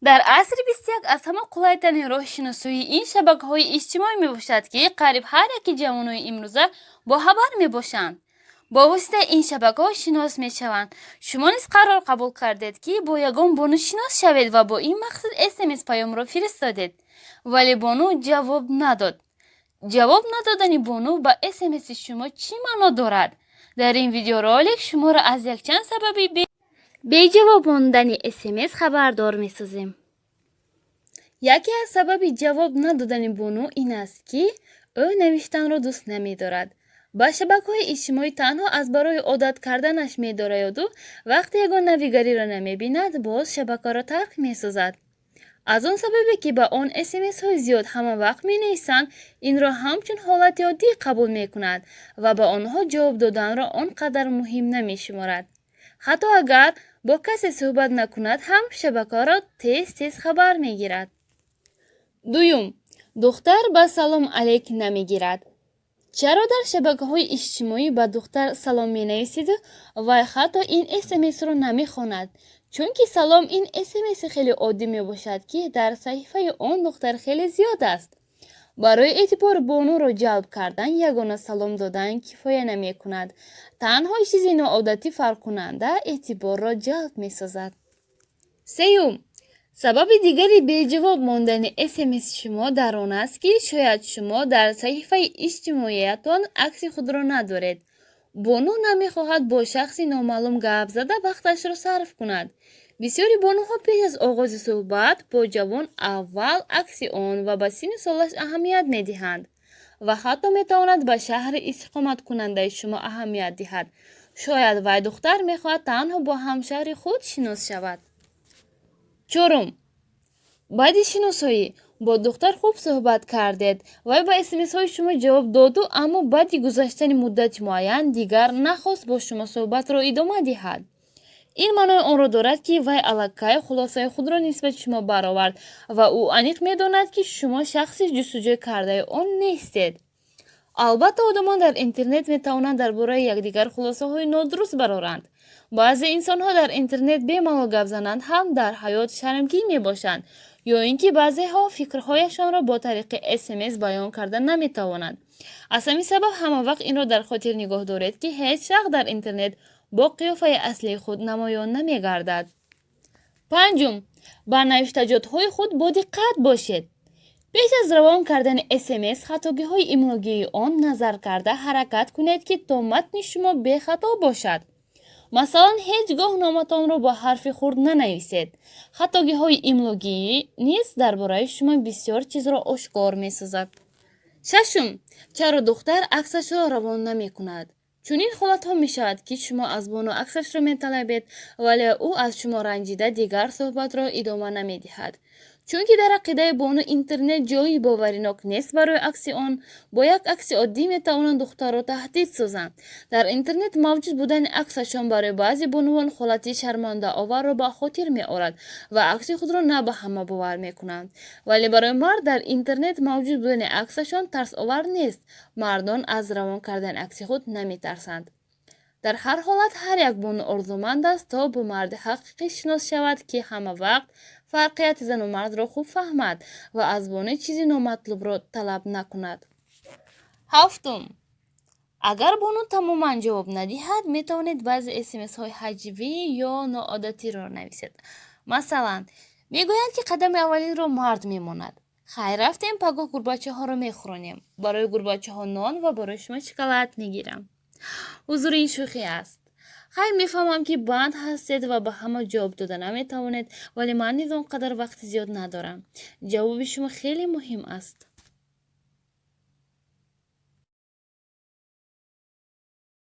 дар асри 21 аз ҳама қулайтарин роҳшиносии ин шабакаҳои иҷтимоӣ мебошад, ки қариб ҳар яки ҷавонои имрӯза боҳабар мебошанд. бо воситаи ин шабакаҳо шинос мешаванд. Шумо низ қарор қабул кардед, ки бо ягон бону шинос шавед ва бо ин мақсад смс паёмро фиристодед, вале бону ҷавоб надод. ҷавоб надодани бону ба смси шумо чӣ маъно дорад? дар ин видеоролик шуморо аз якчанд сабаби беҷавоб мондани смс хабардор месозем. яке аз сабаби ҷавоб надодани бону ин аст, ки ӯ навиштанро дӯст намедорад. ба шабакаҳои иҷтимоӣ танҳо аз барои одат карданаш медораёду вақте ягон навигариро намебинад, боз шабакаро тарк месозад. аз он сабабе, ки ба он смсҳои зиёд ҳамавақт менависанд, инро ҳамчун ҳолати оддӣ қабул мекунад ва ба онҳо ҷавоб доданро он қадар муҳим намешуморад. ҳатто агар бо касе суҳбат накунад ҳам шабакаро тез хабар мегирад. дуюм, духтар ба салом алейк намегирад. чаро дар шабакаҳои иҷтимоӣ ба духтар салом менависиду вай ҳатто ин смсро намехонад? чунки салом ин смси хеле оддӣ мебошад, ки дар саҳифаи он духтар хеле зиёд аст. барои эътибор бонуро ҷалб кардан ягона салом додан кифоя намекунад. танҳо чизи ноодатӣ фарқкунанда эътиборро ҷалб месозад. сеюм, сабаби дигари беҷавоб мондани смси шумо дар он аст, ки шояд шумо дар саҳифаи иҷтимоиятон акси худро надоред. бону намехоҳад бо шахси номаълум гап зада вақташро сарф кунад. бисёри бонуҳо пеш аз оғози суҳбат бо ҷавон аввал акси он ва ба синни солаш аҳамият медиҳанд ва ҳатто метавонад ба шаҳри истиқоматкунандаи шумо аҳамият диҳад. шояд вай духтар мехоҳад танҳо бо ҳамшаҳри худ шинос шавад. чорум, баъди шиносоӣ бо духтар хуб суҳбат кардед, вай ба смсҳои шумо ҷавоб доду, аммо баъди гузаштани муддати муайян дигар нахост бо шумо суҳбатро идома диҳад. ин маънои онро дорад, ки вай аллакай хулосаи худро нисбати шумо баровард ва ӯ аниқ медонад, ки шумо шахси ҷустуҷӯ кардаи он нестед. албатта одамон дар интернет метавонанд дар бораи якдигар хулосаҳои нодуруст бароранд. баъзе инсонҳо дар интернет бемалол гап зананд ҳам дар ҳаёт шармгин мебошанд, ё ин ки баъзеҳо фикрҳояшонро бо тариқи смс баён карда наметавонанд. аз ҳамин сабаб ҳамавақт инро дар хотир нигоҳ доред, ки ҳеҷ шахс дар интернет бо қиёфаи аслии худ намоён намегардад. панҷум, ба навиштаҷотҳои худ бодиққат бошед. пеш аз равон кардани смс хатогиҳои имлогии он назар карда ҳаракат кунед, ки то матни шумо бехато бошад. масалан, ҳеҷ гоҳ номатонро бо ҳарфи хурд нанависед. хатогиҳои имлогӣ низ дар бораи шумо бисёр чизро ошкор месозад. шашум, чаро духтар аксашро равон намекунад? чунин ҳолатҳо мешавад, ки шумо аз бону аксашро металабед, вале ӯ аз шумо ранҷида дигар суҳбатро идома намедиҳад. чунки дар ақидаи бону интернет ҷои боваринок нест барои акси он, бо як акси оддӣ метавонанд духтарро таҳдид созанд. дар интернет мавҷуд будани аксашон барои баъзе бонувон ҳолати шармандаоварро ба хотир меорад ва акси худро на ба ҳама бовар мекунанд. вале барои мард дар интернет мавҷуд будани аксашон тарсовар нест. мардон аз равон кардани акси худ наметарсанд. дар ҳар ҳолат ҳар як бону орзуманд аст то бо марди ҳақиқӣ шинос шавад, ки ҳамавақт фарқияти зану мардро хуб фаҳмад ва аз бону чизи номатлубро талаб накунад. ҳафтум, агар бону тамоман ҷавоб надиҳад, метавонед баъзе смсҳои ҳаҷвӣ ё ноодатиро нависед. масалан, мегӯяд, ки қадами аввалинро мард мемонад. хайр рафтем, пагоҳ гурбачаҳоро мехӯронем. барои гурбачаҳо нон ва барои шумо шоколад мегирам. ҳузур, ин шӯхӣ аст. хайр, мефаҳмам, ки банд ҳастед ва ба ҳама ҷавоб дода наметавонед, вале ман низ он қадар вақти зиёд надорам. ҷавоби шумо хеле муҳим аст.